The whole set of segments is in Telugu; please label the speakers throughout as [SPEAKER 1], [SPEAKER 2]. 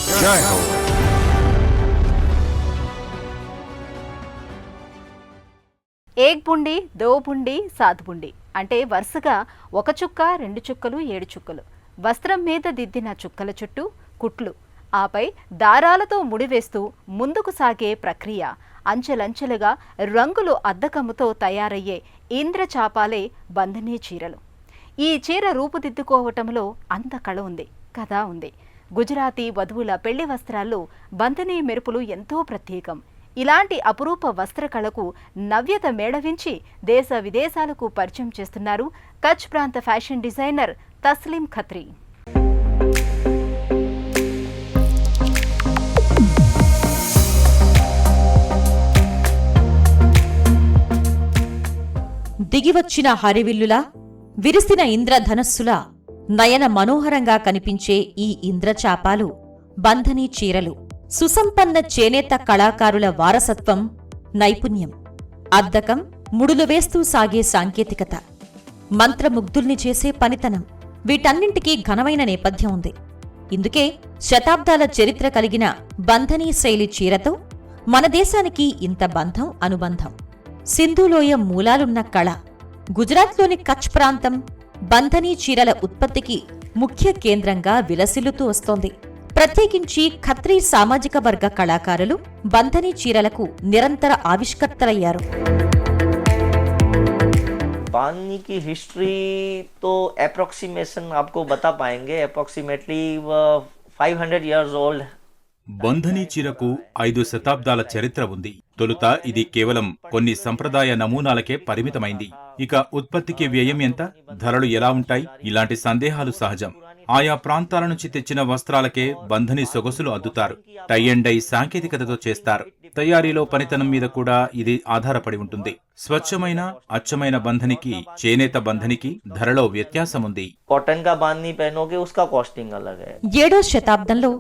[SPEAKER 1] జై హో.
[SPEAKER 2] ఏక్ బుండి, దో బుండి, సాత్ బుండి అంటే వరుసగా ఒక చుక్క, 2 చుక్కలు, 7 చుక్కలు. వస్త్రం మీద దిద్దిన చుక్కల చుట్టూ కుట్లు, ఆపై దారాలతో ముడివేస్తూ ముందుకు సాగే ప్రక్రియ. అంచెలంచెలుగా రంగులు అద్దకముతో తయారయ్యే ఇంద్రచాపాలే బంధనీ చీరలు. ఈ చీర రూపుదిద్దుకోవటంలో అంత కళ ఉంది, కథ ఉంది. గుజరాతీ వధువుల పెళ్లి వస్త్రాల్లో బంధనీ మెరుపులు ఎంతో ప్రత్యేకం. ఇలాంటి అపురూప వస్త్రకళకు నవ్యత మేళవించి దేశ విదేశాలకు పరిచయం చేస్తున్నారు కచ్ ప్రాంత ఫ్యాషన్ డిజైనర్ తస్లీం ఖత్రీ.
[SPEAKER 3] దిగివచ్చిన హరివిల్లులా, విరిసిన ఇంద్రధనస్సులా నయన మనోహరంగా కనిపించే ఈ ఇంద్రచాపాలు బంధనీ చీరలు సుసంపన్న చేనేత కళాకారుల వారసత్వం, నైపుణ్యం, అద్దకం, ముడులు వేస్తూ సాగే సాంకేతికత, మంత్రముగ్ధుల్ని చేసే పనితనం, వీటన్నింటికీ ఘనమైన నేపథ్యం ఉంది. ఇందుకే శతాబ్దాల చరిత్ర కలిగిన బంధనీ శైలి చీరతో మన దేశానికి ఇంత బంధం, అనుబంధం. సింధులోయ మూలాలున్న కళ, గుజరాత్లోని కచ్ ప్రాంతం బంధనీ చీరల ఉత్పత్తికి ముఖ్య కేంద్రంగా విలసిల్లుతూ వస్తోంది. ప్రత్యేకించి ఖత్రీ సామాజిక వర్గ కళాకారులు బంధనీ చీరలకు నిరంతర ఆవిష్కర్తలయ్యారు.
[SPEAKER 4] बांधनी की हिस्ट्री तो अप्रोक्सीमेशन आपको बता पाएंगे, अप्रोक्सीमेटली 500 years old.
[SPEAKER 1] బంధనీ చీరకు 5 శతాబ్దాల చరిత్ర ఉంది. తొలుత ఇది కేవలం కొన్ని సంప్రదాయ నమూనాలకే పరిమితమైంది. ఇక ఉత్పత్తికి వ్యయం ఎంత, ధరలు ఎలా ఉంటాయి, ఇలాంటి సందేహాలు సహజం. ఆయా ప్రాంతాల నుంచి తెచ్చిన వస్త్రాలకే బంధనీ సొగసులు అద్దుతారు. టై అండ్ డై సాంకేతికతతో చేస్తారు. తయారీలో పనితనం మీద కూడా ఇది ఆధారపడి ఉంటుంది. స్వచ్ఛమైన, అచ్చమైన బంధనికి, చేనేత బంధనికి ధరలో వ్యత్యాసముంది.
[SPEAKER 4] कॉटन का बांधनी पहनोगे उसका कॉस्टिंग अलग है.
[SPEAKER 3] 7వ శతాబ్దంలో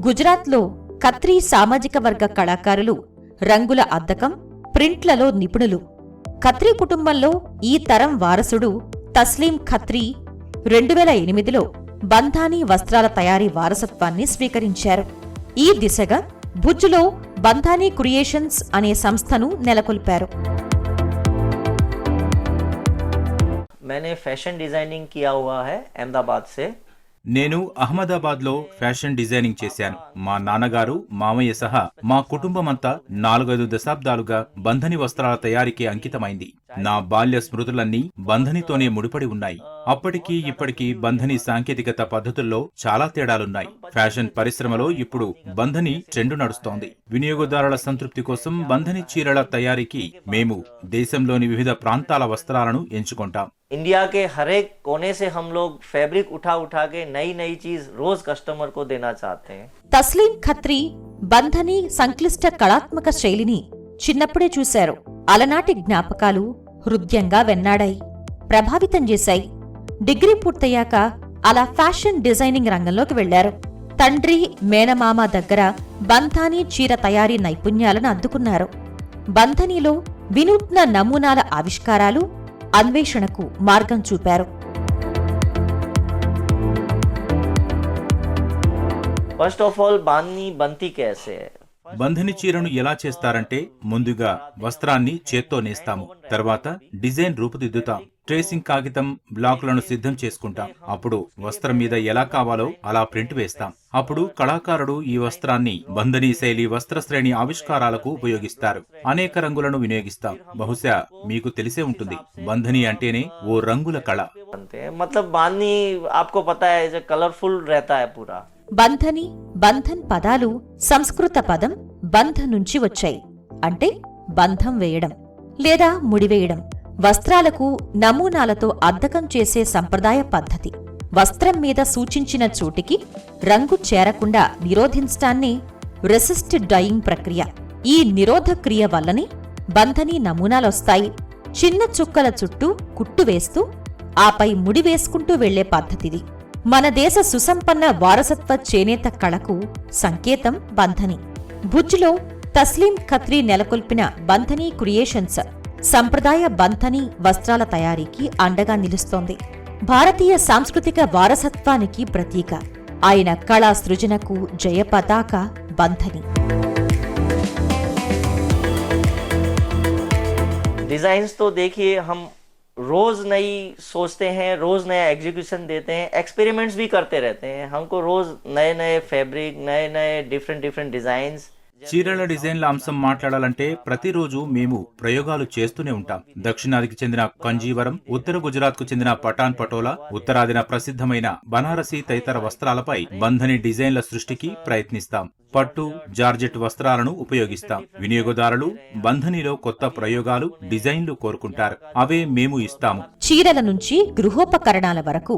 [SPEAKER 3] గుజరాత్లో ఖత్రీ సామాజిక వర్గ కళాకారులు రంగుల అద్దకం, ప్రింట్లలో నిపుణులు. ఖత్రీ కుటుంబంలో ఈ తరం వారసుడు తస్లీం ఖత్రీ 2008లో బంధానీ వస్త్రాల తయారీ వారసత్వాన్ని స్వీకరించారు. ఈ దిశగా భుజ్లో బంధానీ క్రియేషన్స్ అనే సంస్థను నెలకొల్పారు.
[SPEAKER 4] मैंने फैशन डिजाइनिंग किया हुआ है अहमदाबाद से.
[SPEAKER 1] నేను అహ్మదాబాద్లో ఫ్యాషన్ డిజైనింగ్ చేశాను. మా నాన్నగారు, మామయ్య సహా మా కుటుంబమంతా 4-5 దశాబ్దాలుగా బంధని వస్త్రాల తయారీకి అంకితమైంది. నా బాల్య స్మృతులన్నీ బంధనితోనే ముడిపడి ఉన్నాయి. అప్పటికీ ఇప్పటికీ బంధని సాంకేతికత పద్ధతుల్లో చాలా తేడాలున్నాయి. ఫ్యాషన్ పరిశ్రమలో ఇప్పుడు బంధని ట్రెండు నడుస్తోంది. వినియోగదారుల సంతృప్తి కోసం బంధని చీరల తయారీకి మేము దేశంలోని వివిధ ప్రాంతాల వస్త్రాలను ఎంచుకుంటాం.
[SPEAKER 4] इंडिया के हर एक कोने से हम लोग फैब्रिक उठा के नई नई चीज रोज कस्टमर को देना चाहते हैं.
[SPEAKER 3] తస్లీం ఖత్రీ బంధనీ సంక్లిష్ట కళాత్మక శైలిని చిన్నప్పుడే చూశారు. అలనాటి జ్ఞాపకాలు హృద్యంగా వెన్నాడాయి, ప్రభావితం చేశాయి. డిగ్రీ పూర్తయ్యాక అలా ఫ్యాషన్ డిజైనింగ్ రంగంలోకి వెళ్లారు. తండ్రి, మేనమామ దగ్గర బంధానీ చీర తయారీ నైపుణ్యాలను అద్దుకున్నారు. బంధనీలో వినూత్న నమూనాల ఆవిష్కారాలు, అన్వేషణకు మార్గం చూపారు.
[SPEAKER 4] फर्स्ट ऑफ ऑल बांधनी बनती कैसे है?
[SPEAKER 1] బంధని చీరను ఎలా చేస్తారంటే, ముందుగా వస్త్రాన్ని చేత్తో నేస్తాము. తర్వాత డిజైన్ రూపుదిద్దుతాం. ట్రేసింగ్ కాగితం, బ్లాకులను సిద్ధం చేసుకుంటాం. అప్పుడు వస్త్రం మీద ఎలా కావాలో అలా ప్రింట్ వేస్తాం. అప్పుడు కళాకారుడు ఈ వస్త్రాన్ని బంధనీ శైలి వస్త్రశ్రేణి ఆవిష్కారాలకు ఉపయోగిస్తారు. అనేక రంగులను వినియోగిస్తాం. బహుశా మీకు తెలిసే ఉంటుంది, బంధనీ అంటేనే ఓ రంగుల కళ.
[SPEAKER 4] मतलब बांधनी आपको पता है कलरफुल रहता है पूरा.
[SPEAKER 3] బంధని, బంధన్ పదాలు సంస్కృత పదం బంధ నుంచి వచ్చాయి. అంటే బంధం వేయడం లేదా ముడివేయడం. వస్త్రాలకు నమూనాలతో అద్దకం చేసే సంప్రదాయ పద్ధతి. వస్త్రం మీద సూచించిన చోటికి రంగు చేరకుండా నిరోధించటాన్నే రెసిస్ట్ డయింగ్ ప్రక్రియ. ఈ నిరోధ క్రియ వల్లనే బంధనీ నమూనాలొస్తాయి. చిన్న చుక్కల చుట్టూ కుట్టు వేస్తూ ఆపై ముడి వేసుకుంటూ వెళ్లే పద్ధతిది. మన దేశ సుసంపన్న వారసత్వ చేనేత కళకు సంకేతం బంధని. భుజ్లో తస్లీం ఖత్రీ నెలకొల్పిన బంధనీ క్రియేషన్స్ సంప్రదాయ బంధనీ వస్త్రాల తయారీకి అండగా నిలుస్తోంది. భారతీయ సాంస్కృతిక వారసత్వానికి ప్రతీక. ఆయన కళా సృజనకు జయపతాక బంధని.
[SPEAKER 4] डिजाइन्स तो देखिए हम रोज नई सोचते हैं, रोज नया एग्जीक्यूशन देते हैं, एक्सपेरिमेंट्स भी करते रहते हैं. हमको रोज नए नए फैब्रिक, नए नए डिफरेंट डिजाइन्स.
[SPEAKER 1] చీరల డిజైన్ల అంశం మాట్లాడాలంటే ప్రతిరోజు మేము ప్రయోగాలు చేస్తూనే ఉంటాం. దక్షిణాదికి చెందిన కంజీవరం, ఉత్తర గుజరాత్ కు చెందిన పఠాన్ పటోలా, ఉత్తరాదిన ప్రసిద్ధమైన బనారసీ తదితర వస్త్రాలపై బంధని డిజైన్ల సృష్టికి ప్రయత్నిస్తాం. పట్టు, జార్జెట్ వస్త్రాలను ఉపయోగిస్తాం. వినియోగదారులు బంధనిలో కొత్త ప్రయోగాలు, డిజైన్లు కోరుకుంటారు. అవే మేము ఇస్తాము.
[SPEAKER 3] చీరల నుంచి గృహోపకరణాల వరకు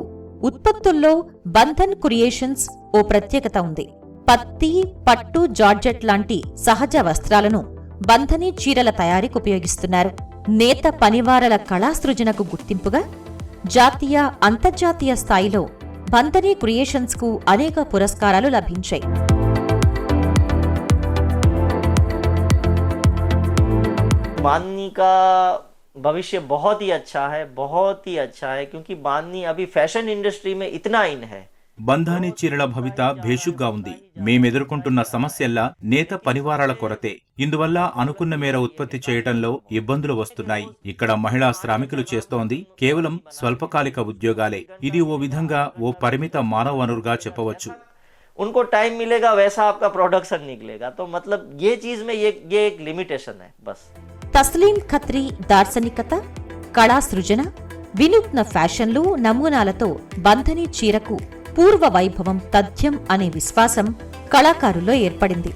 [SPEAKER 3] ఉత్పత్తుల్లో బంధన్ క్రియేషన్స్ ఓ ప్రత్యేకత ఉంది. పత్తి, పట్టు, జార్జెట్ లాంటి సహజ వస్త్రాలను బంధనీ చీరల తయారీకి ఉపయోగిస్తున్నారు. నేత పనివారల కళాసృజనకు గుర్తింపుగా జాతీయ, అంతర్జాతీయ స్థాయిలో బంధనీ క్రియేషన్స్ కు అనేక పురస్కారాలు లభించాయి.
[SPEAKER 4] बांधनी का भविष्य बहुत ही अच्छा है क्योंकि बांधनी अभी फैशन इंडस्ट्री में इतना इन है.
[SPEAKER 1] బంధానీ చీరల భవిత భేషుగ్గా ఉంది. మేమెదుర్కొంటున్న సమస్యల్లా నేత పనివారాల కొరతే. ఇందువల్ల అనుకున్న మేర ఉత్పత్తి చేయటంలో ఇబ్బందులు వస్తున్నాయి. ఇక్కడ మహిళా శ్రామికులు చేస్తోంది కేవలం స్వల్పకాలిక ఉద్యోగాలే. ఇది ఓ విధంగా ఓ పరిమిత మానవ వనరుగా చెప్పవచ్చు.
[SPEAKER 4] उनको टाइम मिलेगा वैसा आपका प्रोडक्शन निकलेगा. तो मतलब ये चीज में ये एक लिमिटेशन है बस.
[SPEAKER 3] తస్లీం ఖత్రీ దార్శనికత, కళా సృజన, వినూత్న ఫ్యాషన్లు, నమూనాలతో బంధనీ చీరకు పూర్వ వైభవం తథ్యం అనే విశ్వాసం కళాకారుల్లో ఏర్పడింది.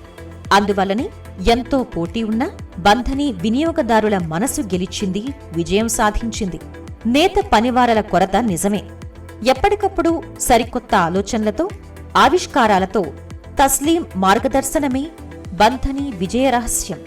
[SPEAKER 3] అందువల్లనే ఎంతో పోటీ ఉన్న బంధనీ వినియోగదారుల మనసు గెలిచింది, విజయం సాధించింది. నేత పనివారల కొరత నిజమే. ఎప్పటికప్పుడు సరికొత్త ఆలోచనలతో, ఆవిష్కారాలతో తస్లీం మార్గదర్శనమే బంధనీ విజయ రహస్యం.